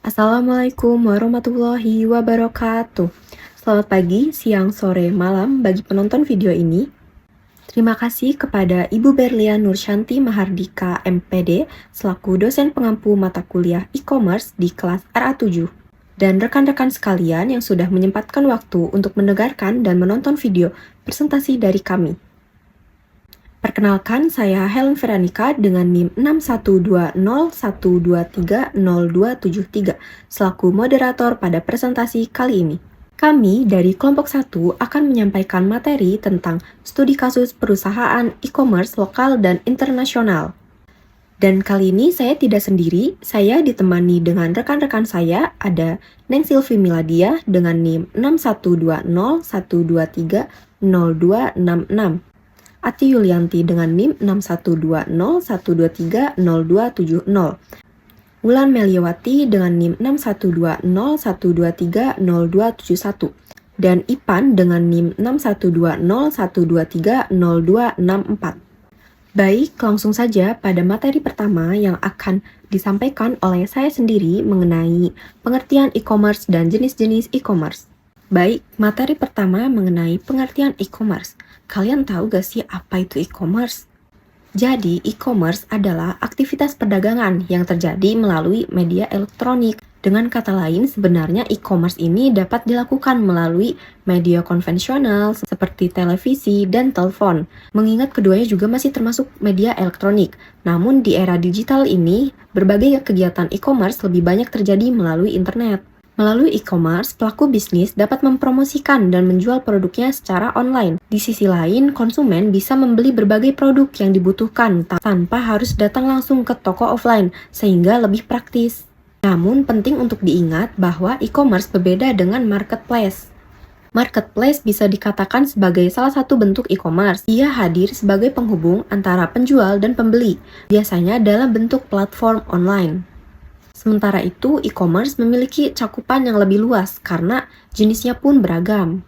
Assalamualaikum warahmatullahi wabarakatuh. Selamat pagi, siang, sore, malam bagi penonton video ini. Terima kasih kepada Ibu Berlian Nursyanti Mahardika MPD selaku dosen pengampu mata kuliah e-commerce di kelas RA7 dan rekan-rekan sekalian yang sudah menyempatkan waktu untuk mendengarkan dan menonton video presentasi dari kami. Perkenalkan, saya Helen Veronica dengan NIM 612012300273 selaku moderator pada presentasi kali ini. Kami dari kelompok 1 akan menyampaikan materi tentang studi kasus perusahaan e-commerce lokal dan internasional. Dan kali ini saya tidak sendiri, saya ditemani dengan rekan-rekan saya, ada Neng Silvi Miladia dengan NIM 612012300266. Ati Yulianti dengan NIM 612012300270. Wulan Meliawati dengan NIM 612012300271. Dan Ipan dengan NIM 612012300264. Baik, langsung saja pada materi pertama yang akan disampaikan oleh saya sendiri mengenai pengertian e-commerce dan jenis-jenis e-commerce. Baik, materi pertama mengenai pengertian e-commerce. Kalian tahu gak sih apa itu e-commerce? Jadi, e-commerce adalah aktivitas perdagangan yang terjadi melalui media elektronik. Dengan kata lain, sebenarnya e-commerce ini dapat dilakukan melalui media konvensional seperti televisi dan telepon. Mengingat keduanya juga masih termasuk media elektronik. Namun di era digital ini, berbagai kegiatan e-commerce lebih banyak terjadi melalui internet. Melalui e-commerce, pelaku bisnis dapat mempromosikan dan menjual produknya secara online. Di sisi lain, konsumen bisa membeli berbagai produk yang dibutuhkan tanpa harus datang langsung ke toko offline, sehingga lebih praktis. Namun, penting untuk diingat bahwa e-commerce berbeda dengan marketplace. Marketplace bisa dikatakan sebagai salah satu bentuk e-commerce. Ia hadir sebagai penghubung antara penjual dan pembeli, biasanya dalam bentuk platform online. Sementara itu, e-commerce memiliki cakupan yang lebih luas karena jenisnya pun beragam.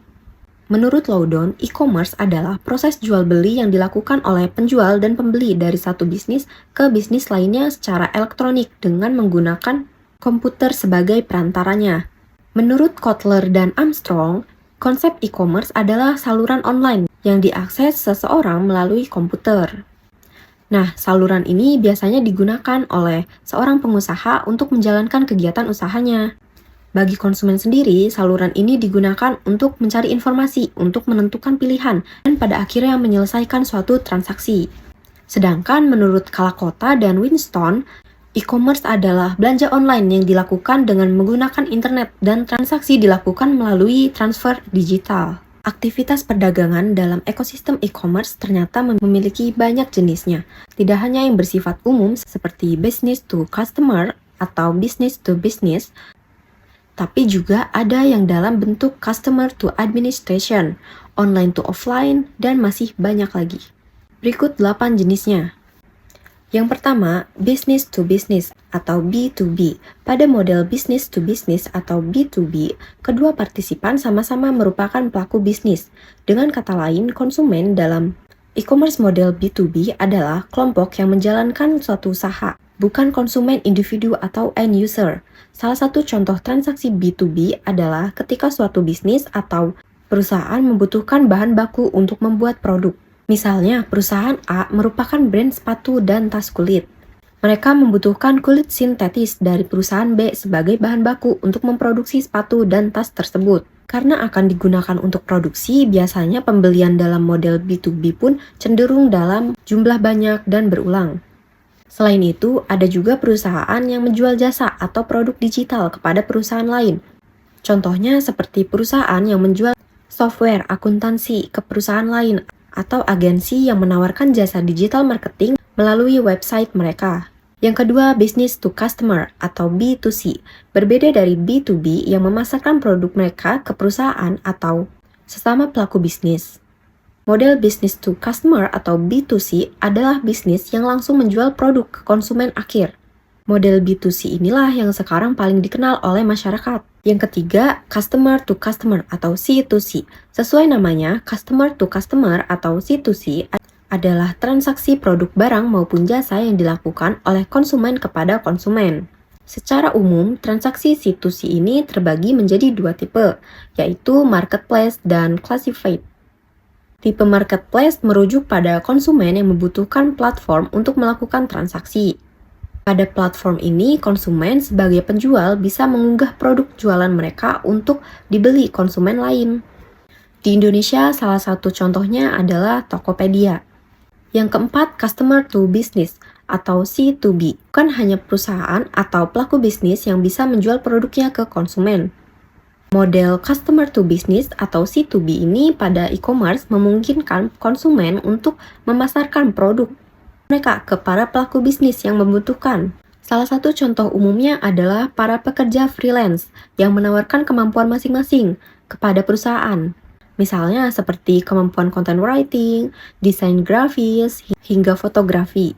Menurut Loudon, e-commerce adalah proses jual beli yang dilakukan oleh penjual dan pembeli dari satu bisnis ke bisnis lainnya secara elektronik dengan menggunakan komputer sebagai perantaranya. Menurut Kotler dan Armstrong, konsep e-commerce adalah saluran online yang diakses seseorang melalui komputer. Nah, saluran ini biasanya digunakan oleh seorang pengusaha untuk menjalankan kegiatan usahanya. Bagi konsumen sendiri, saluran ini digunakan untuk mencari informasi, untuk menentukan pilihan, dan pada akhirnya menyelesaikan suatu transaksi. Sedangkan menurut Kalakota dan Winston, e-commerce adalah belanja online yang dilakukan dengan menggunakan internet dan transaksi dilakukan melalui transfer digital. Aktivitas perdagangan dalam ekosistem e-commerce ternyata memiliki banyak jenisnya. Tidak hanya yang bersifat umum seperti business to customer atau business to business, tapi juga ada yang dalam bentuk customer to administration, online to offline, dan masih banyak lagi. Berikut 8 jenisnya. Yang pertama, business to business atau B2B. Pada model business to business atau B2B, kedua partisipan sama-sama merupakan pelaku bisnis. Dengan kata lain, konsumen dalam e-commerce model B2B adalah kelompok yang menjalankan suatu usaha, bukan konsumen individu atau end user. Salah satu contoh transaksi B2B adalah ketika suatu bisnis atau perusahaan membutuhkan bahan baku untuk membuat produk. Misalnya, perusahaan A merupakan brand sepatu dan tas kulit. Mereka membutuhkan kulit sintetis dari perusahaan B sebagai bahan baku untuk memproduksi sepatu dan tas tersebut. Karena akan digunakan untuk produksi, biasanya pembelian dalam model B2B pun cenderung dalam jumlah banyak dan berulang. Selain itu, ada juga perusahaan yang menjual jasa atau produk digital kepada perusahaan lain. Contohnya seperti perusahaan yang menjual software akuntansi ke perusahaan lain, atau agensi yang menawarkan jasa digital marketing melalui website mereka. Yang kedua, business to customer atau B2C, berbeda dari B2B yang memasarkan produk mereka ke perusahaan atau sesama pelaku bisnis. Model business to customer atau B2C adalah bisnis yang langsung menjual produk ke konsumen akhir. Model B2C inilah yang sekarang paling dikenal oleh masyarakat. Yang ketiga, customer to customer atau C2C. Sesuai namanya, customer to customer atau C2C adalah transaksi produk barang maupun jasa yang dilakukan oleh konsumen kepada konsumen. Secara umum, transaksi C2C ini terbagi menjadi dua tipe, yaitu marketplace dan classified. Tipe marketplace merujuk pada konsumen yang membutuhkan platform untuk melakukan transaksi. Pada platform ini, konsumen sebagai penjual bisa mengunggah produk jualan mereka untuk dibeli konsumen lain. Di Indonesia, salah satu contohnya adalah Tokopedia. Yang keempat, customer to business atau C2B. Bukan hanya perusahaan atau pelaku bisnis yang bisa menjual produknya ke konsumen. Model customer to business atau C2B ini pada e-commerce memungkinkan konsumen untuk memasarkan produk mereka ke para pelaku bisnis yang membutuhkan. Salah satu contoh umumnya adalah para pekerja freelance yang menawarkan kemampuan masing-masing kepada perusahaan. Misalnya seperti kemampuan content writing, desain grafis, hingga fotografi.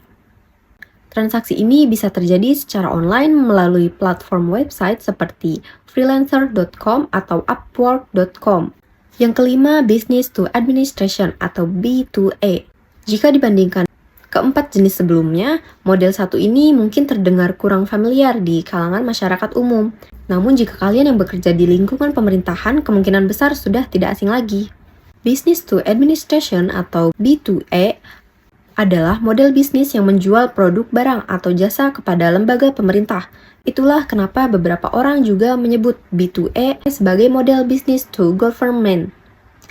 Transaksi ini bisa terjadi secara online melalui platform website seperti freelancer.com atau upwork.com. Yang kelima, business to administration atau B2A. Jika dibandingkan keempat jenis sebelumnya, model satu ini mungkin terdengar kurang familiar di kalangan masyarakat umum. Namun jika kalian yang bekerja di lingkungan pemerintahan, kemungkinan besar sudah tidak asing lagi. Business to administration atau B2A adalah model bisnis yang menjual produk barang atau jasa kepada lembaga pemerintah. Itulah kenapa beberapa orang juga menyebut B2A sebagai model business to government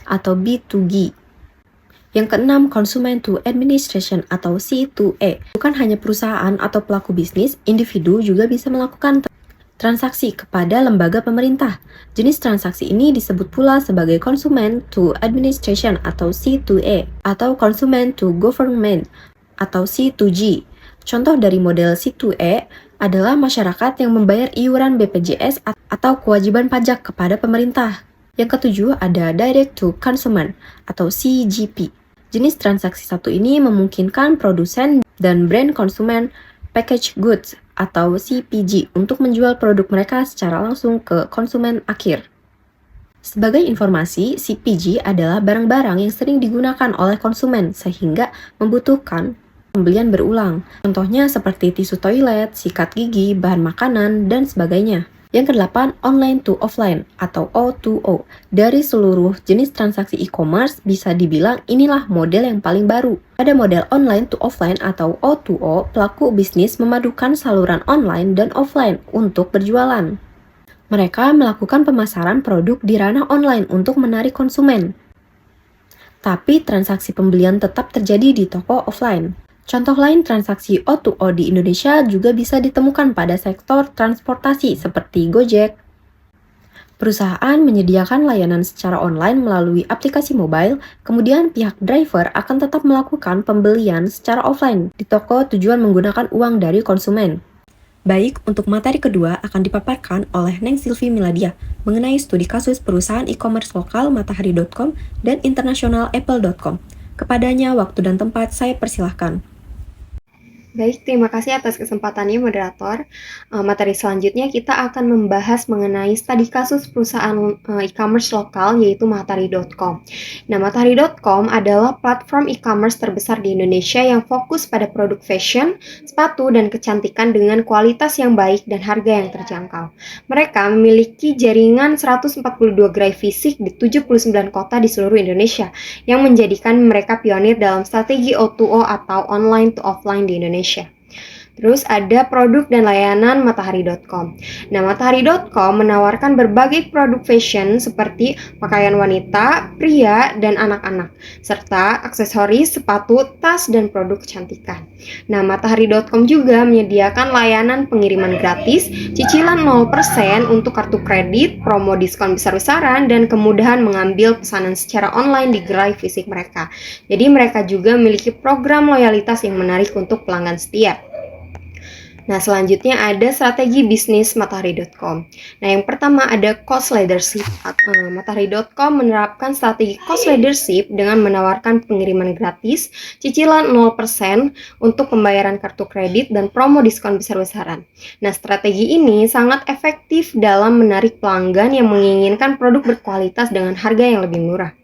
atau B2G. Yang keenam, consumer to administration atau C2A. Bukan hanya perusahaan atau pelaku bisnis, individu juga bisa melakukan transaksi kepada lembaga pemerintah. Jenis transaksi ini disebut pula sebagai consumer to administration atau C2A atau consumer to government atau C2G. Contoh dari model C2A adalah masyarakat yang membayar iuran BPJS atau kewajiban pajak kepada pemerintah. Yang ketujuh ada direct to consumer atau CGP. Jenis transaksi satu ini memungkinkan produsen dan brand konsumen packaged goods atau CPG untuk menjual produk mereka secara langsung ke konsumen akhir. Sebagai informasi, CPG adalah barang-barang yang sering digunakan oleh konsumen sehingga membutuhkan pembelian berulang. Contohnya seperti tisu toilet, sikat gigi, bahan makanan, dan sebagainya. Yang kedelapan, online to offline atau O2O. Dari seluruh jenis transaksi e-commerce, bisa dibilang inilah model yang paling baru. Pada model online to offline atau O2O, pelaku bisnis memadukan saluran online dan offline untuk berjualan. Mereka melakukan pemasaran produk di ranah online untuk menarik konsumen. Tapi transaksi pembelian tetap terjadi di toko offline. Contoh lain transaksi O2O di Indonesia juga bisa ditemukan pada sektor transportasi seperti Gojek. Perusahaan menyediakan layanan secara online melalui aplikasi mobile, kemudian pihak driver akan tetap melakukan pembelian secara offline di toko tujuan menggunakan uang dari konsumen. Baik, untuk materi kedua akan dipaparkan oleh Neng Silvi Miladia mengenai studi kasus perusahaan e-commerce lokal Matahari.com dan internasional Apple.com. Kepadanya waktu dan tempat saya persilahkan. Baik, terima kasih atas kesempatannya moderator. Materi selanjutnya kita akan membahas mengenai studi kasus perusahaan e-commerce lokal yaitu Matahari.com. Nah, Matahari.com adalah platform e-commerce terbesar di Indonesia yang fokus pada produk fashion, sepatu, dan kecantikan dengan kualitas yang baik dan harga yang terjangkau. Mereka memiliki jaringan 142 gerai fisik di 79 kota di seluruh Indonesia yang menjadikan mereka pionir dalam strategi O2O atau online to offline di Indonesia. Terus ada produk dan layanan Matahari.com. Nah, Matahari.com menawarkan berbagai produk fashion seperti pakaian wanita, pria, dan anak-anak, serta aksesoris, sepatu, tas, dan produk kecantikan. Nah, Matahari.com juga menyediakan layanan pengiriman gratis, cicilan 0% untuk kartu kredit, promo diskon besar-besaran, dan kemudahan mengambil pesanan secara online di gerai fisik mereka. Jadi mereka juga memiliki program loyalitas yang menarik untuk pelanggan setia. Nah, selanjutnya ada strategi bisnis Matahari.com. Nah, yang pertama ada cost leadership. Matahari.com menerapkan strategi cost leadership dengan menawarkan pengiriman gratis, cicilan 0% untuk pembayaran kartu kredit, dan promo diskon besar-besaran. Nah, strategi ini sangat efektif dalam menarik pelanggan yang menginginkan produk berkualitas dengan harga yang lebih murah.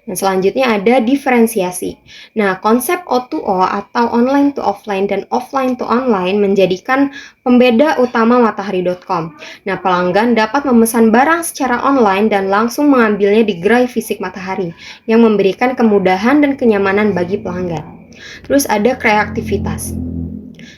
Nah, selanjutnya ada diferensiasi. Nah, konsep O2O atau online to offline dan offline to online menjadikan pembeda utama Matahari.com. Nah, pelanggan dapat memesan barang secara online dan langsung mengambilnya di gerai fisik Matahari, yang memberikan kemudahan dan kenyamanan bagi pelanggan. Terus ada kreativitas.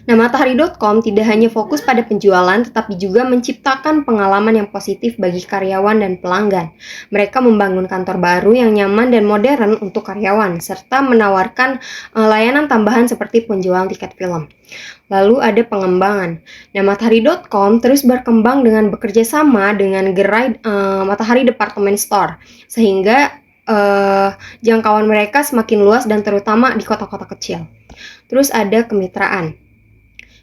Nah, Matahari.com tidak hanya fokus pada penjualan, tetapi juga menciptakan pengalaman yang positif bagi karyawan dan pelanggan. Mereka membangun kantor baru yang nyaman dan modern untuk karyawan, serta menawarkan layanan tambahan seperti penjualan tiket film. Lalu ada pengembangan. Nah, Matahari.com terus berkembang dengan bekerja sama dengan gerai Matahari Department Store, sehingga jangkauan mereka semakin luas dan terutama di kota-kota kecil. Terus ada kemitraan.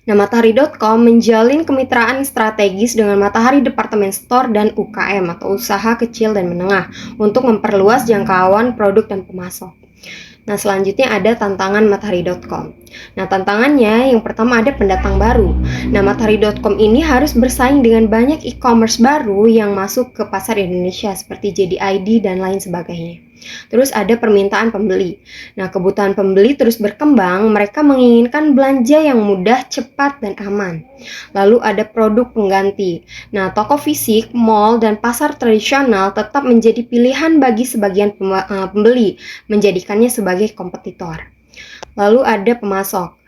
Nah, Matahari.com menjalin kemitraan strategis dengan Matahari Department Store dan UKM atau usaha kecil dan menengah untuk memperluas jangkauan produk dan pemasok. Nah, selanjutnya ada tantangan Matahari.com. Nah, tantangannya yang pertama ada pendatang baru. Nah, Matahari.com ini harus bersaing dengan banyak e-commerce baru yang masuk ke pasar Indonesia seperti JD.ID dan lain sebagainya. Terus ada permintaan pembeli. Nah, kebutuhan pembeli terus berkembang, mereka menginginkan belanja yang mudah, cepat, dan aman. Lalu ada produk pengganti. Nah, toko fisik, mall, dan pasar tradisional tetap menjadi pilihan bagi sebagian pembeli, menjadikannya sebagai kompetitor. Lalu ada pemasok.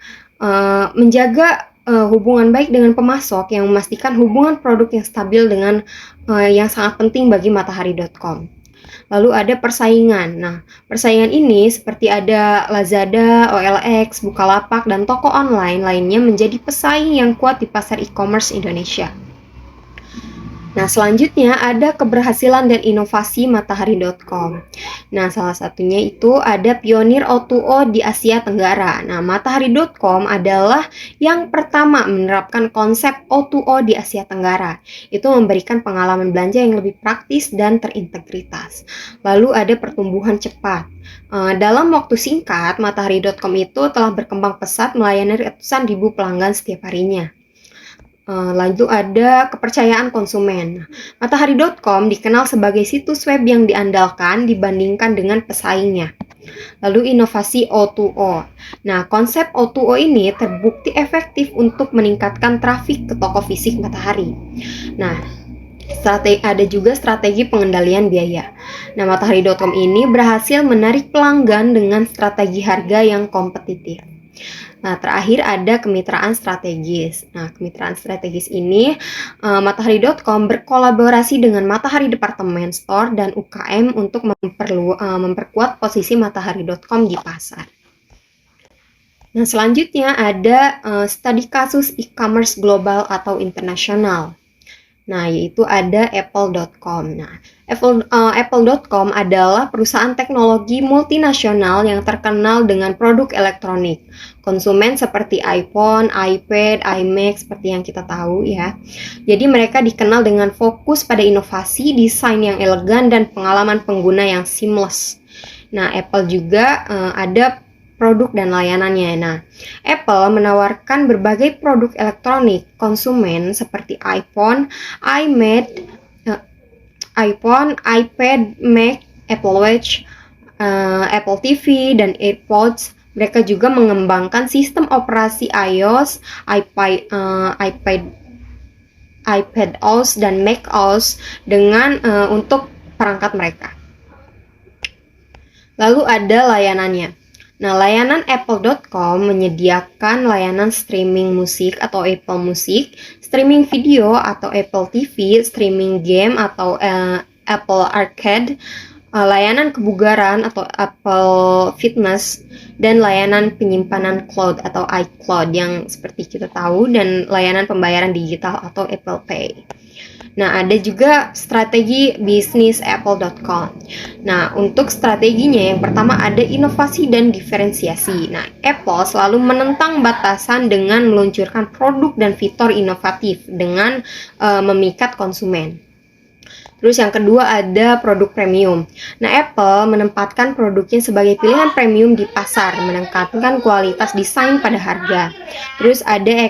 Menjaga hubungan baik dengan pemasok yang memastikan hubungan produk yang stabil dengan yang sangat penting bagi Matahari.com. Lalu ada persaingan. Nah, persaingan ini seperti ada Lazada, OLX, Bukalapak, dan toko online lainnya menjadi pesaing yang kuat di pasar e-commerce Indonesia. Nah, selanjutnya ada keberhasilan dan inovasi Matahari.com. Nah, salah satunya itu ada pionir O2O di Asia Tenggara. Nah, Matahari.com adalah yang pertama menerapkan konsep O2O di Asia Tenggara. Itu memberikan pengalaman belanja yang lebih praktis dan terintegritas. Lalu ada pertumbuhan cepat. Dalam waktu singkat, Matahari.com itu telah berkembang pesat melayani ratusan ribu pelanggan setiap harinya. Lalu ada kepercayaan konsumen. Matahari.com dikenal sebagai situs web yang diandalkan dibandingkan dengan pesaingnya. Lalu inovasi O2O. Nah, konsep O2O ini terbukti efektif untuk meningkatkan trafik ke toko fisik Matahari. Nah, ada juga strategi pengendalian biaya. Nah, Matahari.com ini berhasil menarik pelanggan dengan strategi harga yang kompetitif. Nah, terakhir ada kemitraan strategis. Nah, kemitraan strategis ini Matahari.com berkolaborasi dengan Matahari Department Store dan UKM untuk memperkuat posisi Matahari.com di pasar. Nah, selanjutnya ada studi kasus e-commerce global atau internasional. Nah, yaitu ada Apple.com. Nah, Apple.com adalah perusahaan teknologi multinasional yang terkenal dengan produk elektronik. Konsumen seperti iPhone, iPad, iMac seperti yang kita tahu ya. Jadi mereka dikenal dengan fokus pada inovasi, desain yang elegan, dan pengalaman pengguna yang seamless. Nah, Apple juga ada produk dan layanannya. Nah, Apple menawarkan berbagai produk elektronik konsumen seperti iPhone, iPad, Mac, Apple Watch, Apple TV, dan AirPods. Mereka juga mengembangkan sistem operasi iOS, iPadOS, dan macOS dengan untuk perangkat mereka. Lalu ada layanannya. Nah, layanan Apple.com menyediakan layanan streaming musik atau Apple Music, streaming video atau Apple TV, streaming game atau Apple Arcade, layanan kebugaran atau Apple Fitness, dan layanan penyimpanan cloud atau iCloud yang seperti kita tahu, dan layanan pembayaran digital atau Apple Pay. Nah, ada juga strategi bisnis Apple.com. Nah, untuk strateginya yang pertama ada inovasi dan diferensiasi. Nah, Apple selalu menentang batasan dengan meluncurkan produk dan fitur inovatif dengan memikat konsumen. Terus yang kedua ada produk premium. Nah, Apple menempatkan produknya sebagai pilihan premium di pasar, menekankan kualitas desain pada harga. Terus ada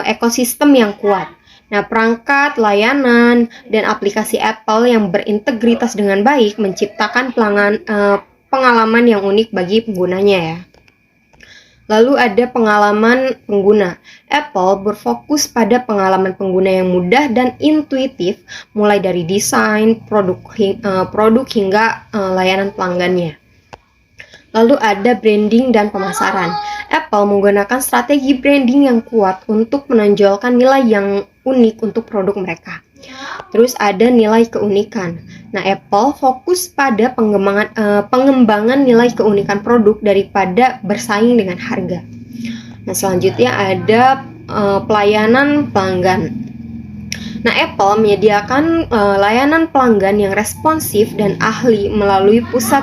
ekosistem yang kuat. Nah, perangkat, layanan, dan aplikasi Apple yang berintegritas dengan baik menciptakan pengalaman yang unik bagi penggunanya ya. Lalu ada pengalaman pengguna. Apple berfokus pada pengalaman pengguna yang mudah dan intuitif, mulai dari desain, produk hingga layanan pelanggannya. Lalu ada branding dan pemasaran. Apple menggunakan strategi branding yang kuat untuk menonjolkan nilai yang unik untuk produk mereka. Terus ada nilai keunikan. Nah, Apple fokus pada pengembangan nilai keunikan produk daripada bersaing dengan harga. Nah, selanjutnya ada pelayanan pelanggan. Nah, Apple menyediakan layanan pelanggan yang responsif dan ahli melalui pusat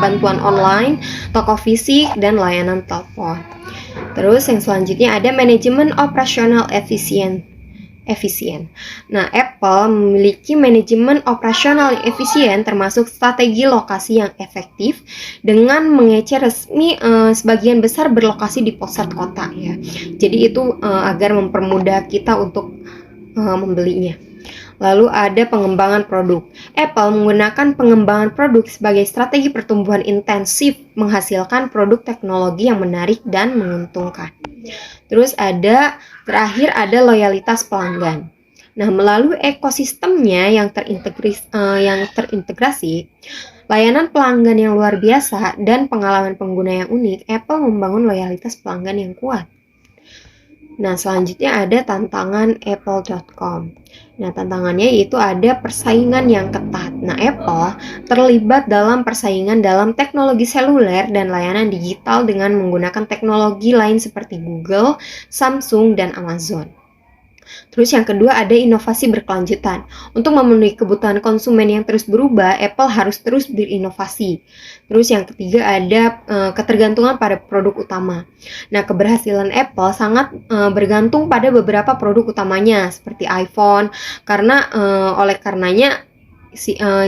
bantuan online, toko fisik, dan layanan telepon. Terus yang selanjutnya ada manajemen operasional efisien. Nah, Apple memiliki manajemen operasional yang efisien termasuk strategi lokasi yang efektif dengan mengece resmi sebagian besar berlokasi di pusat kota ya. Jadi itu agar mempermudah kita untuk membelinya. Lalu ada pengembangan produk. Apple menggunakan pengembangan produk sebagai strategi pertumbuhan intensif menghasilkan produk teknologi yang menarik dan menguntungkan. Terus terakhir ada loyalitas pelanggan. Nah, melalui ekosistemnya yang terintegrasi, layanan pelanggan yang luar biasa dan pengalaman pengguna yang unik, Apple membangun loyalitas pelanggan yang kuat. Nah, selanjutnya ada tantangan Apple.com. Nah, tantangannya yaitu ada persaingan yang ketat. Nah, Apple terlibat dalam persaingan dalam teknologi seluler dan layanan digital dengan menggunakan teknologi lain seperti Google, Samsung, dan Amazon. Terus yang kedua ada inovasi berkelanjutan. Untuk memenuhi kebutuhan konsumen yang terus berubah, Apple harus terus berinovasi. Terus yang ketiga ada ketergantungan pada produk utama. Nah, keberhasilan Apple sangat bergantung pada beberapa produk utamanya seperti iPhone, karena oleh karenanya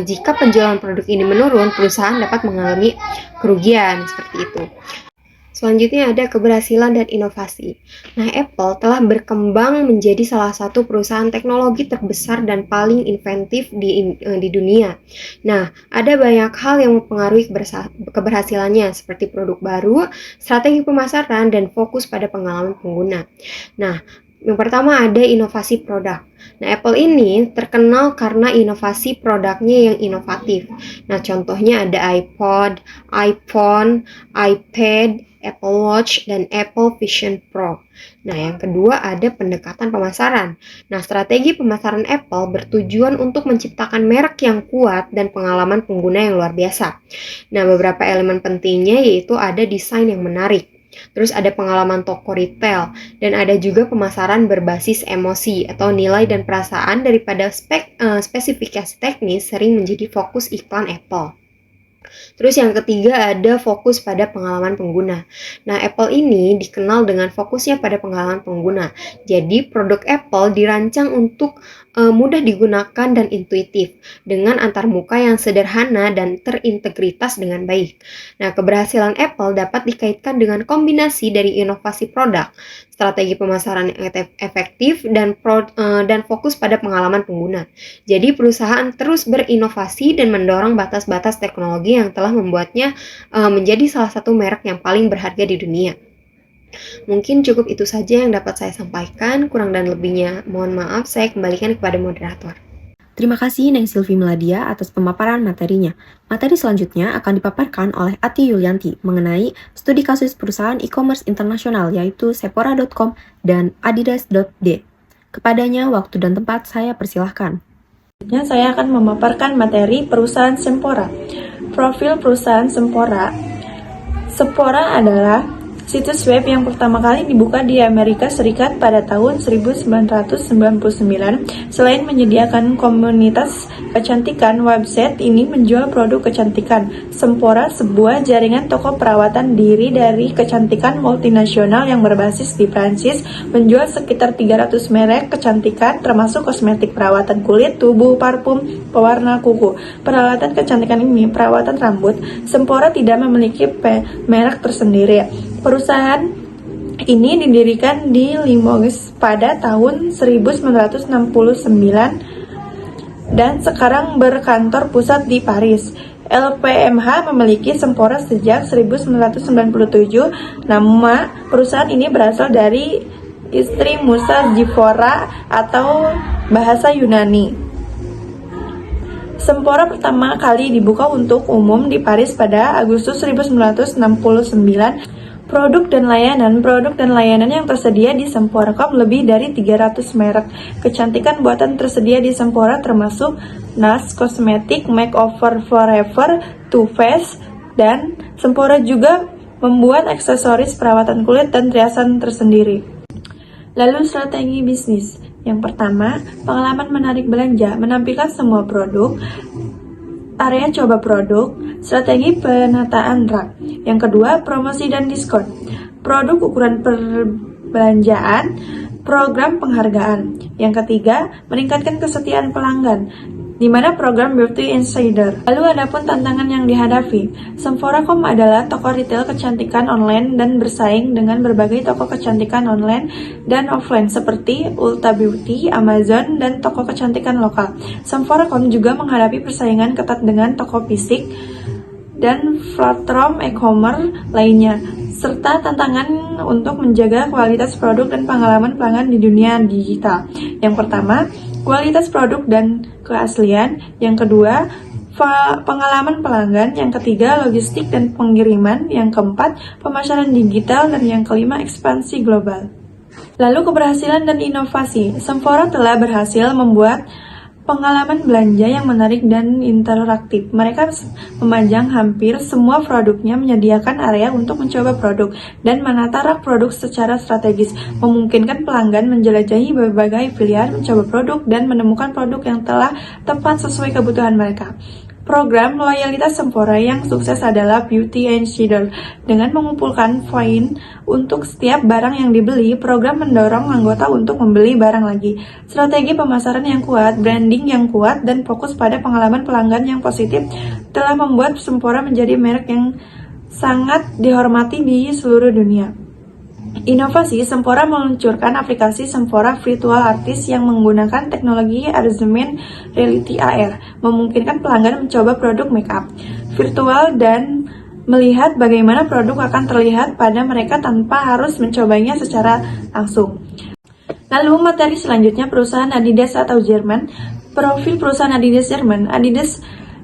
jika penjualan produk ini menurun, perusahaan dapat mengalami kerugian seperti itu. Selanjutnya ada keberhasilan dan inovasi. Nah, Apple telah berkembang menjadi salah satu perusahaan teknologi terbesar dan paling inventif di dunia. Nah, ada banyak hal yang mempengaruhi keberhasilannya seperti produk baru, strategi pemasaran, dan fokus pada pengalaman pengguna. Nah, yang pertama ada inovasi produk. Nah, Apple ini terkenal karena inovasi produknya yang inovatif. Nah, contohnya ada iPod, iPhone, iPad, Apple Watch, dan Apple Vision Pro. Nah, yang kedua ada pendekatan pemasaran. Nah, strategi pemasaran Apple bertujuan untuk menciptakan merek yang kuat dan pengalaman pengguna yang luar biasa. Nah, beberapa elemen pentingnya yaitu ada desain yang menarik. Terus ada pengalaman toko retail, dan ada juga pemasaran berbasis emosi atau nilai dan perasaan daripada spesifikasi teknis sering menjadi fokus iklan Apple. Terus yang ketiga ada fokus pada pengalaman pengguna. Nah, Apple ini dikenal dengan fokusnya pada pengalaman pengguna. Jadi, produk Apple dirancang untuk mudah digunakan dan intuitif dengan antarmuka yang sederhana dan terintegritas dengan baik. Nah, keberhasilan Apple dapat dikaitkan dengan kombinasi dari inovasi produk, strategi pemasaran yang efektif, dan fokus pada pengalaman pengguna. Jadi, perusahaan terus berinovasi dan mendorong batas-batas teknologi yang telah membuatnya menjadi salah satu merek yang paling berharga di dunia. Mungkin cukup itu saja yang dapat saya sampaikan. Kurang dan lebihnya mohon maaf, saya kembalikan kepada moderator. Terima kasih Neng Silvi Meladia atas pemaparan materinya. Materi selanjutnya akan dipaparkan oleh Ati Yulianti mengenai studi kasus perusahaan e-commerce internasional yaitu Sephora.com dan Adidas.d. Kepadanya waktu dan tempat saya persilahkan. Saya akan memaparkan materi perusahaan Sephora. Profil perusahaan Sephora. Sephora adalah situs web yang pertama kali dibuka di Amerika Serikat pada tahun 1999. Selain menyediakan komunitas kecantikan, website ini menjual produk kecantikan. Sephora, sebuah jaringan toko perawatan diri dari kecantikan multinasional yang berbasis di Prancis, menjual sekitar 300 merek kecantikan termasuk kosmetik, perawatan kulit, tubuh, parfum, pewarna kuku. Peralatan kecantikan ini, perawatan rambut, Sephora tidak memiliki merek tersendiri. Perusahaan ini didirikan di Limoges pada tahun 1969 dan sekarang berkantor pusat di Paris. LPMH memiliki Sempora sejak 1997. Nama perusahaan ini berasal dari istri Musa Zifora atau bahasa Yunani. Sempora pertama kali dibuka untuk umum di Paris pada Agustus 1969. Produk dan layanan yang tersedia di Sempora.com lebih dari 300 merek kecantikan buatan tersedia di Sempora, termasuk NARS Cosmetic, Makeover Forever, Too Faced, dan Sempora juga membuat aksesoris perawatan kulit dan riasan tersendiri. Lalu strategi bisnis. Yang pertama, pengalaman menarik belanja, menampilkan semua produk, area coba produk, strategi penataan rak. Yang kedua, promosi dan diskon, produk ukuran perbelanjaan, program penghargaan. Yang ketiga, meningkatkan kesetiaan pelanggan, di mana program Beauty Insider. Lalu ada pun tantangan yang dihadapi. Sempora.com adalah toko retail kecantikan online dan bersaing dengan berbagai toko kecantikan online dan offline seperti Ulta Beauty, Amazon, dan toko kecantikan lokal. Sempora.com juga menghadapi persaingan ketat dengan toko fisik dan platform e-commerce lainnya, serta tantangan untuk menjaga kualitas produk dan pengalaman pelanggan di dunia digital. Yang pertama, kualitas produk dan keaslian. Yang kedua, pengalaman pelanggan. Yang ketiga, logistik dan pengiriman. Yang keempat, pemasaran digital. Dan yang kelima, ekspansi global. Lalu keberhasilan dan inovasi. Sempora telah berhasil membuat pengalaman belanja yang menarik dan interaktif. Mereka memajang hampir semua produknya, menyediakan area untuk mencoba produk, dan menata rak produk secara strategis, memungkinkan pelanggan menjelajahi berbagai pilihan, mencoba produk, dan menemukan produk yang telah tepat sesuai kebutuhan mereka. Program loyalitas Sempora yang sukses adalah Beauty Insider. Dengan mengumpulkan poin untuk setiap barang yang dibeli, program mendorong anggota untuk membeli barang lagi. Strategi pemasaran yang kuat, branding yang kuat, dan fokus pada pengalaman pelanggan yang positif telah membuat Sempora menjadi merek yang sangat dihormati di seluruh dunia. Inovasi, Sempora meluncurkan aplikasi Sempora Virtual Artist yang menggunakan teknologi Augmented Reality AR, memungkinkan pelanggan mencoba produk makeup virtual dan melihat bagaimana produk akan terlihat pada mereka tanpa harus mencobanya secara langsung. Lalu materi selanjutnya, perusahaan Adidas atau Jerman. Profil perusahaan Adidas Jerman. Adidas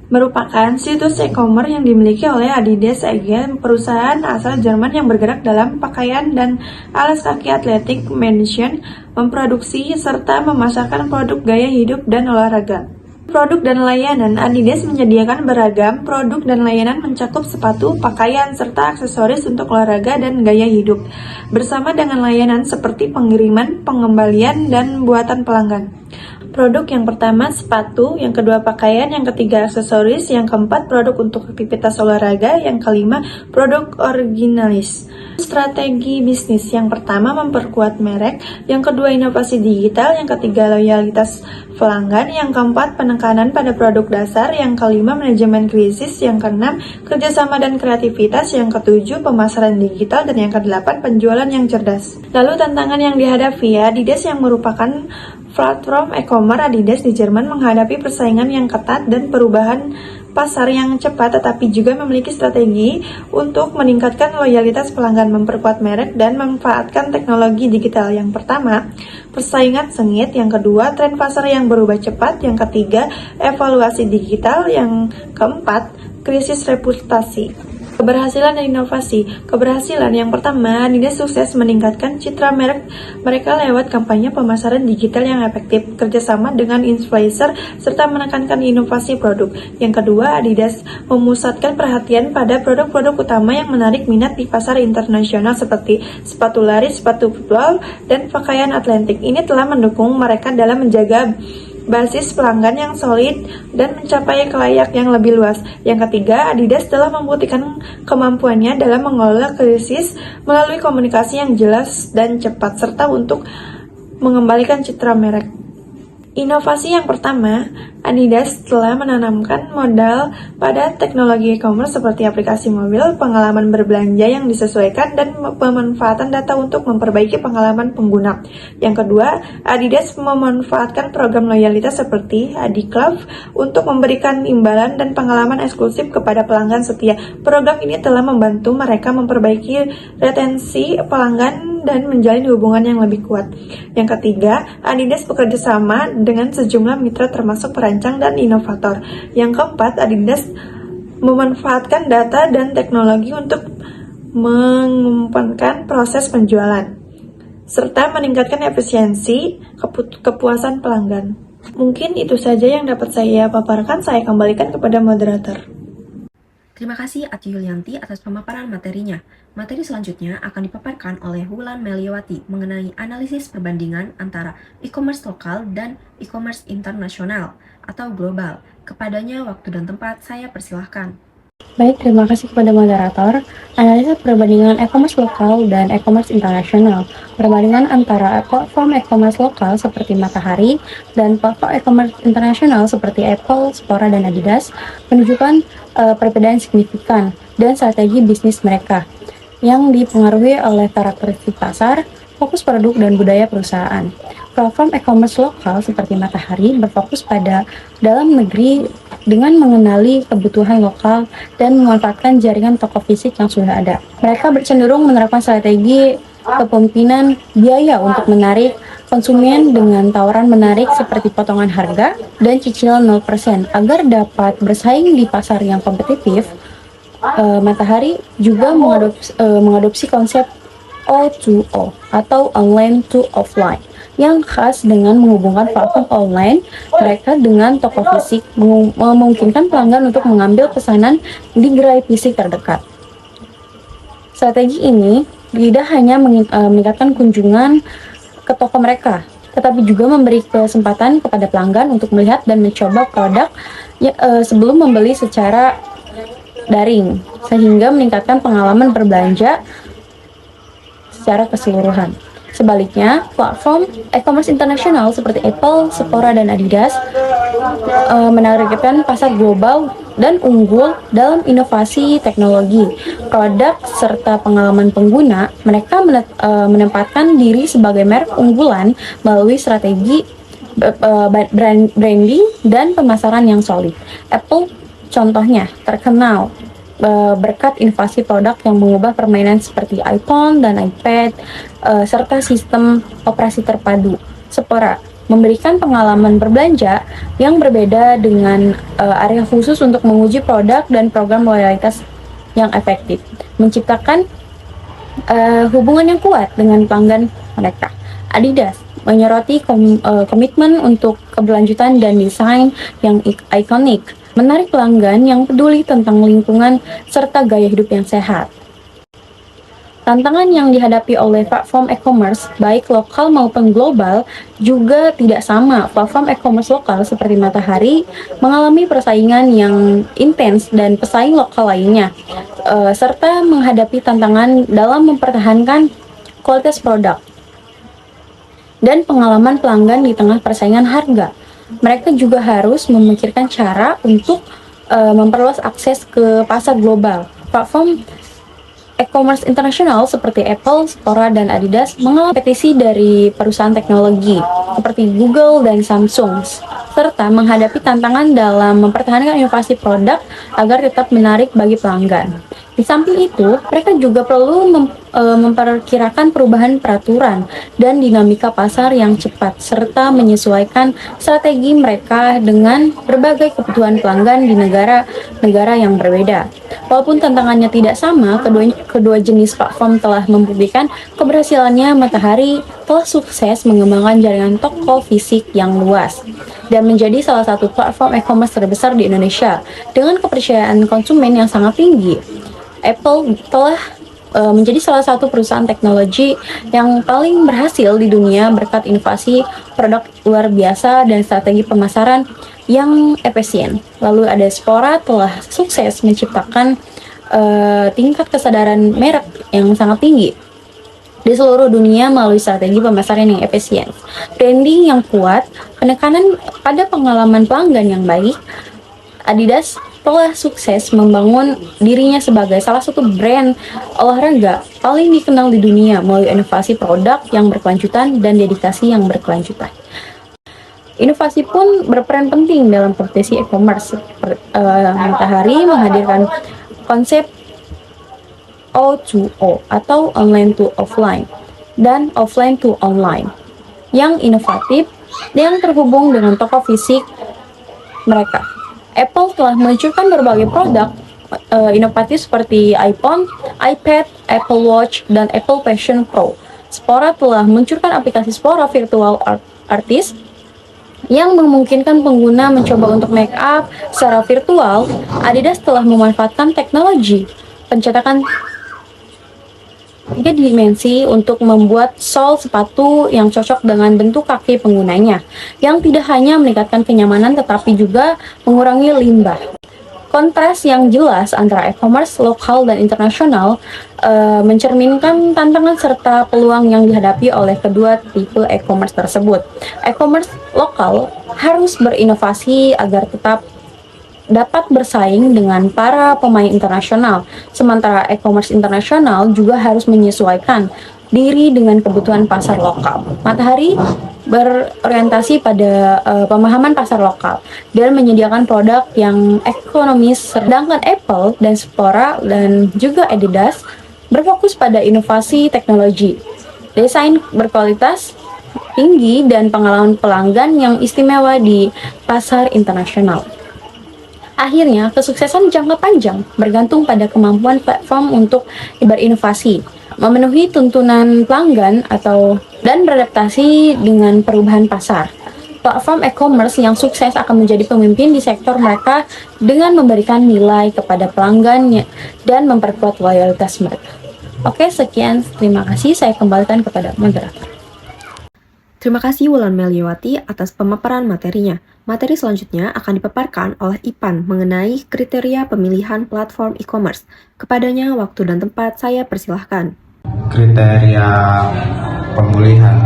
merupakan situs e-commerce yang dimiliki oleh Adidas AG, perusahaan asal Jerman yang bergerak dalam pakaian dan alas kaki atletik, mention, memproduksi, serta memasarkan produk gaya hidup dan olahraga. Produk dan layanan. Adidas menyediakan beragam produk dan layanan mencakup sepatu, pakaian, serta aksesoris untuk olahraga dan gaya hidup, bersama dengan layanan seperti pengiriman, pengembalian, dan buatan pelanggan. Produk yang pertama sepatu, yang kedua pakaian, yang ketiga aksesoris, yang keempat produk untuk aktivitas olahraga, yang kelima produk originalis. Strategi bisnis. Yang pertama memperkuat merek, yang kedua inovasi digital, yang ketiga loyalitas pelanggan, yang keempat penekanan pada produk dasar, yang kelima manajemen krisis, yang keenam kerjasama dan kreativitas, yang ketujuh pemasaran digital, dan yang kedelapan penjualan yang cerdas. Lalu tantangan yang dihadapi. Adidas yang merupakan platform e-commerce Adidas di Jerman menghadapi persaingan yang ketat dan perubahan pasar yang cepat, tetapi juga memiliki strategi untuk meningkatkan loyalitas pelanggan, memperkuat merek, dan memanfaatkan teknologi digital. Yang pertama, persaingan sengit. Yang kedua, tren pasar yang berubah cepat. Yang ketiga, evaluasi digital. Yang keempat, krisis reputasi. Keberhasilan dan inovasi. Keberhasilan yang pertama, Adidas sukses meningkatkan citra merek mereka lewat kampanye pemasaran digital yang efektif, kerjasama dengan influencer, serta menekankan inovasi produk. Yang kedua, Adidas memusatkan perhatian pada produk-produk utama yang menarik minat di pasar internasional seperti sepatu lari, sepatu football, dan pakaian atletik. Ini telah mendukung mereka dalam menjaga basis pelanggan yang solid dan mencapai kelayak yang lebih luas. Yang ketiga, Adidas telah membuktikan kemampuannya dalam mengelola krisis melalui komunikasi yang jelas dan cepat, serta untuk mengembalikan citra merek. Inovasi yang pertama, Adidas telah menanamkan modal pada teknologi e-commerce seperti aplikasi mobil, pengalaman berbelanja yang disesuaikan, dan pemanfaatan data untuk memperbaiki pengalaman pengguna. Yang kedua, Adidas memanfaatkan program loyalitas seperti AdiClub untuk memberikan imbalan dan pengalaman eksklusif kepada pelanggan setia. Program ini telah membantu mereka memperbaiki retensi pelanggan dan menjalin hubungan yang lebih kuat. Yang ketiga, Adidas bekerja sama dengan sejumlah mitra termasuk perancang dan inovator. Yang keempat, Adidas memanfaatkan data dan teknologi untuk mengumpankan proses penjualan serta meningkatkan efisiensi kepuasan pelanggan. Mungkin itu saja yang dapat saya paparkan. Saya kembalikan kepada moderator. Terima kasih Ati Yulianti atas pemaparan materinya. Materi selanjutnya akan dipaparkan oleh Wulan Meliawati mengenai analisis perbandingan antara e-commerce lokal dan e-commerce internasional atau global. Kepadanya waktu dan tempat saya persilahkan. Baik, terima kasih kepada moderator. Analisa perbandingan e-commerce lokal dan e-commerce internasional. Perbandingan antara platform e-commerce lokal seperti Matahari dan platform e-commerce internasional seperti Apple, Sephora, dan Adidas menunjukkan perbedaan signifikan dan strategi bisnis mereka yang dipengaruhi oleh karakteristik pasar, fokus produk, dan budaya perusahaan. Platform e-commerce lokal seperti Matahari berfokus pada dalam negeri dengan mengenali kebutuhan lokal dan memanfaatkan jaringan toko fisik yang sudah ada. Mereka cenderung menerapkan strategi kepemimpinan biaya untuk menarik konsumen dengan tawaran menarik seperti potongan harga dan cicilan 0% agar dapat bersaing di pasar yang kompetitif. Matahari juga mengadopsi konsep O2O atau online to offline yang khas dengan menghubungkan platform online mereka dengan toko fisik, memungkinkan pelanggan untuk mengambil pesanan di gerai fisik terdekat. Strategi ini tidak hanya meningkatkan kunjungan ke toko mereka, tetapi juga memberi kesempatan kepada pelanggan untuk melihat dan mencoba produk sebelum membeli secara daring, sehingga meningkatkan pengalaman berbelanja secara keseluruhan. Sebaliknya, platform e-commerce internasional seperti Apple, Sephora, dan Adidas menargetkan pasar global dan unggul dalam inovasi teknologi, produk, serta pengalaman pengguna. Mereka menempatkan diri sebagai merek unggulan melalui strategi branding dan pemasaran yang solid. Apple contohnya terkenal berkat inovasi produk yang mengubah permainan seperti iPhone dan iPad, serta sistem operasi terpadu. Sephora memberikan pengalaman berbelanja yang berbeda dengan area khusus untuk menguji produk dan program loyalitas yang efektif, menciptakan hubungan yang kuat dengan pelanggan mereka. Adidas menyoroti komitmen untuk keberlanjutan dan desain yang ikonik, menarik pelanggan yang peduli tentang lingkungan serta gaya hidup yang sehat. Tantangan yang dihadapi oleh platform e-commerce, baik lokal maupun global, juga tidak sama. Platform e-commerce lokal seperti Matahari mengalami persaingan yang intens dan pesaing lokal lainnya, serta menghadapi tantangan dalam mempertahankan kualitas produk dan pengalaman pelanggan di tengah persaingan harga. Mereka juga harus memikirkan cara untuk memperluas akses ke pasar global. Platform e-commerce internasional seperti Apple, Sephora, dan Adidas mengalami kompetisi dari perusahaan teknologi seperti Google dan Samsung, serta menghadapi tantangan dalam mempertahankan inovasi produk agar tetap menarik bagi pelanggan. Di samping itu, mereka juga perlu memperkirakan perubahan peraturan dan dinamika pasar yang cepat, serta menyesuaikan strategi mereka dengan berbagai kebutuhan pelanggan di negara-negara yang berbeda. Walaupun tantangannya tidak sama, kedua jenis platform telah membuktikan keberhasilannya. Matahari telah sukses mengembangkan jaringan toko fisik yang luas dan menjadi salah satu platform e-commerce terbesar di Indonesia dengan kepercayaan konsumen yang sangat tinggi. Apple telah menjadi salah satu perusahaan teknologi yang paling berhasil di dunia berkat inovasi produk luar biasa dan strategi pemasaran yang efisien. Lalu ada Sephora telah sukses menciptakan tingkat kesadaran merek yang sangat tinggi di seluruh dunia melalui strategi pemasaran yang efisien, branding yang kuat, penekanan pada pengalaman pelanggan yang baik. Adidas telah sukses membangun dirinya sebagai salah satu brand olahraga paling dikenal di dunia melalui inovasi produk yang berkelanjutan dan dedikasi yang berkelanjutan. Inovasi pun berperan penting dalam kompetisi e-commerce. Matahari menghadirkan konsep O2O atau online to offline dan offline to online yang inovatif yang terhubung dengan toko fisik mereka. Apple telah meluncurkan berbagai produk inovatif seperti iPhone, iPad, Apple Watch, dan Apple Vision Pro. Sephora telah meluncurkan aplikasi Sephora Virtual Artist yang memungkinkan pengguna mencoba untuk make up secara virtual. Adidas telah memanfaatkan teknologi pencetakan 3 dimensi untuk membuat sol sepatu yang cocok dengan bentuk kaki penggunanya, yang tidak hanya meningkatkan kenyamanan tetapi juga mengurangi limbah. Kontras yang jelas antara e-commerce lokal dan internasional mencerminkan tantangan serta peluang yang dihadapi oleh kedua tipe e-commerce tersebut. E-commerce lokal harus berinovasi agar tetap dapat bersaing dengan para pemain internasional, sementara e-commerce internasional juga harus menyesuaikan diri dengan kebutuhan pasar lokal. Matahari berorientasi pada pemahaman pasar lokal dan menyediakan produk yang ekonomis, sedangkan Apple dan Sephora dan juga Adidas berfokus pada inovasi teknologi, desain berkualitas tinggi, dan pengalaman pelanggan yang istimewa di pasar internasional. Akhirnya, kesuksesan jangka panjang bergantung pada kemampuan platform untuk berinovasi, memenuhi tuntunan pelanggan dan beradaptasi dengan perubahan pasar. Platform e-commerce yang sukses akan menjadi pemimpin di sektor mereka dengan memberikan nilai kepada pelanggannya dan memperkuat loyalitas mereka. Oke, sekian. Terima kasih. Saya kembalikan kepada moderator. Terima kasih Wulan Meliawati atas pemaparan materinya. Materi selanjutnya akan dipaparkan oleh Ipan mengenai kriteria pemilihan platform e-commerce. Kepadanya waktu dan tempat saya persilahkan. Kriteria pemilihan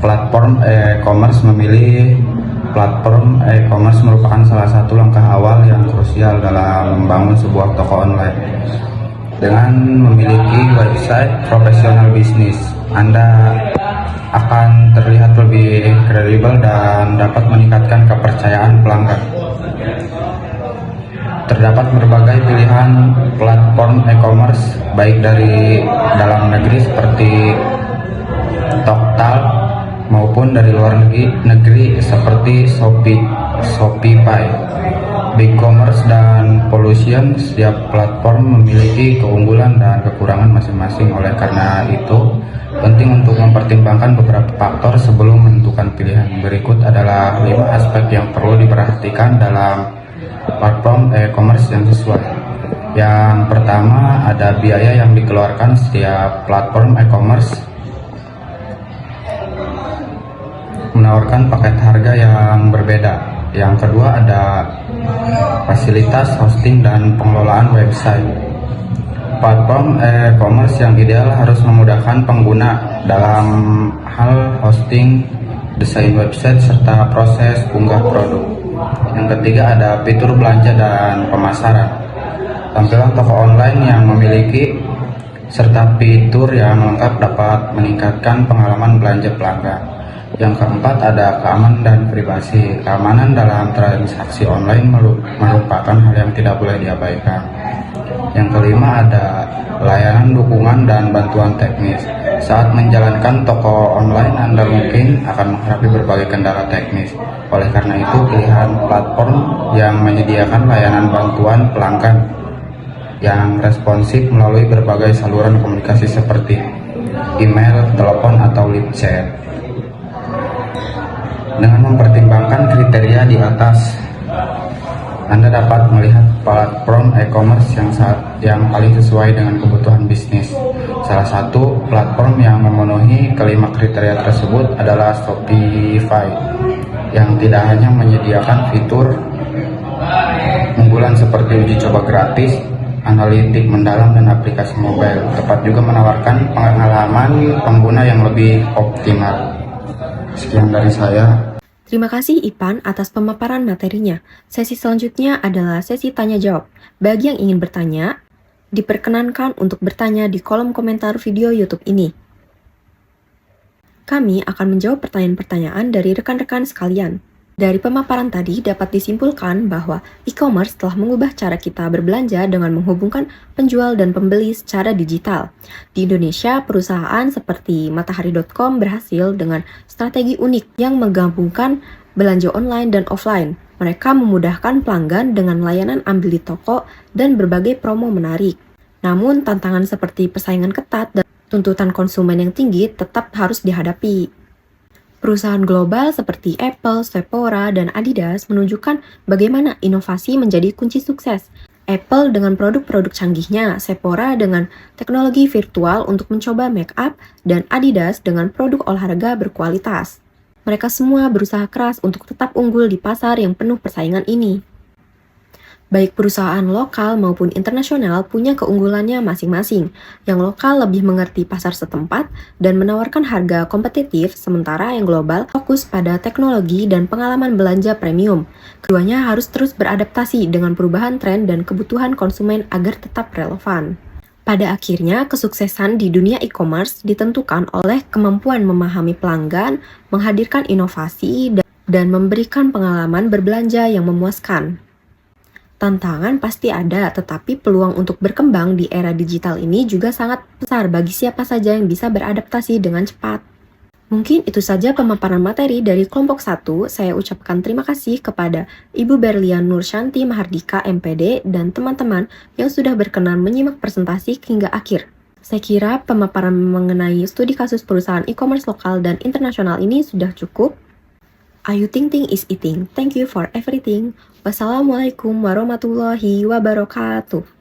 platform e-commerce. Memilih platform e-commerce merupakan salah satu langkah awal yang krusial dalam membangun sebuah toko online. Dengan memiliki website profesional bisnis, Anda akan terlihat lebih kredibel dan dapat meningkatkan kepercayaan pelanggan. Terdapat berbagai pilihan platform e-commerce baik dari dalam negeri seperti Toktal maupun dari luar negeri seperti Shopify, BigCommerce, dan Pollution. Setiap platform memiliki keunggulan dan kekurangan masing-masing. Oleh karena itu, penting untuk mempertimbangkan beberapa faktor sebelum menentukan pilihan. Berikut adalah 5 aspek yang perlu diperhatikan dalam platform e-commerce yang sesuai. Yang pertama, ada biaya yang dikeluarkan setiap platform e-commerce menawarkan paket harga yang berbeda. Yang kedua, ada fasilitas hosting dan pengelolaan website. Platform e-commerce yang ideal harus memudahkan pengguna dalam hal hosting, desain website, serta proses unggah produk. Yang ketiga, ada fitur belanja dan pemasaran. Tampilan toko online yang memiliki serta fitur yang lengkap dapat meningkatkan pengalaman belanja pelanggan. Yang keempat, ada keamanan dan privasi. Keamanan dalam transaksi online merupakan hal yang tidak boleh diabaikan. Yang kelima, ada layanan dukungan dan bantuan teknis. Saat menjalankan toko online, Anda mungkin akan menghadapi berbagai kendala teknis. Oleh karena itu, pilihan platform yang menyediakan layanan bantuan pelanggan yang responsif melalui berbagai saluran komunikasi seperti email, telepon, atau live chat. Dengan mempertimbangkan kriteria di atas, Anda dapat melihat platform e-commerce yang paling sesuai dengan kebutuhan bisnis. Salah satu platform yang memenuhi kelima kriteria tersebut adalah Shopify, yang tidak hanya menyediakan fitur unggulan seperti uji coba gratis, analitik mendalam dan aplikasi mobile. Tepat juga menawarkan pengalaman pengguna yang lebih optimal. Sekian dari saya. Terima kasih Ipan atas pemaparan materinya. Sesi selanjutnya adalah sesi tanya jawab. Bagi yang ingin bertanya, diperkenankan untuk bertanya di kolom komentar video YouTube ini. Kami akan menjawab pertanyaan-pertanyaan dari rekan-rekan sekalian. Dari pemaparan tadi dapat disimpulkan bahwa e-commerce telah mengubah cara kita berbelanja dengan menghubungkan penjual dan pembeli secara digital. Di Indonesia, perusahaan seperti Matahari.com berhasil dengan strategi unik yang menggabungkan belanja online dan offline. Mereka memudahkan pelanggan dengan layanan ambil di toko dan berbagai promo menarik. Namun, tantangan seperti persaingan ketat dan tuntutan konsumen yang tinggi tetap harus dihadapi. Perusahaan global seperti Apple, Sephora, dan Adidas menunjukkan bagaimana inovasi menjadi kunci sukses. Apple dengan produk-produk canggihnya, Sephora dengan teknologi virtual untuk mencoba make up, dan Adidas dengan produk olahraga berkualitas. Mereka semua berusaha keras untuk tetap unggul di pasar yang penuh persaingan ini. Baik perusahaan lokal maupun internasional punya keunggulannya masing-masing. Yang lokal lebih mengerti pasar setempat dan menawarkan harga kompetitif, sementara yang global fokus pada teknologi dan pengalaman belanja premium. Keduanya harus terus beradaptasi dengan perubahan tren dan kebutuhan konsumen agar tetap relevan. Pada akhirnya, kesuksesan di dunia e-commerce ditentukan oleh kemampuan memahami pelanggan, menghadirkan inovasi, dan memberikan pengalaman berbelanja yang memuaskan. Tantangan pasti ada, tetapi peluang untuk berkembang di era digital ini juga sangat besar bagi siapa saja yang bisa beradaptasi dengan cepat. Mungkin itu saja pemaparan materi dari kelompok 1. Saya ucapkan terima kasih kepada Ibu Berlian Nursyanti Mahardika MPD dan teman-teman yang sudah berkenan menyimak presentasi hingga akhir. Saya kira pemaparan mengenai studi kasus perusahaan e-commerce lokal dan internasional ini sudah cukup. Ayu Ting Ting is eating. Thank you for everything. Wassalamualaikum warahmatullahi wabarakatuh.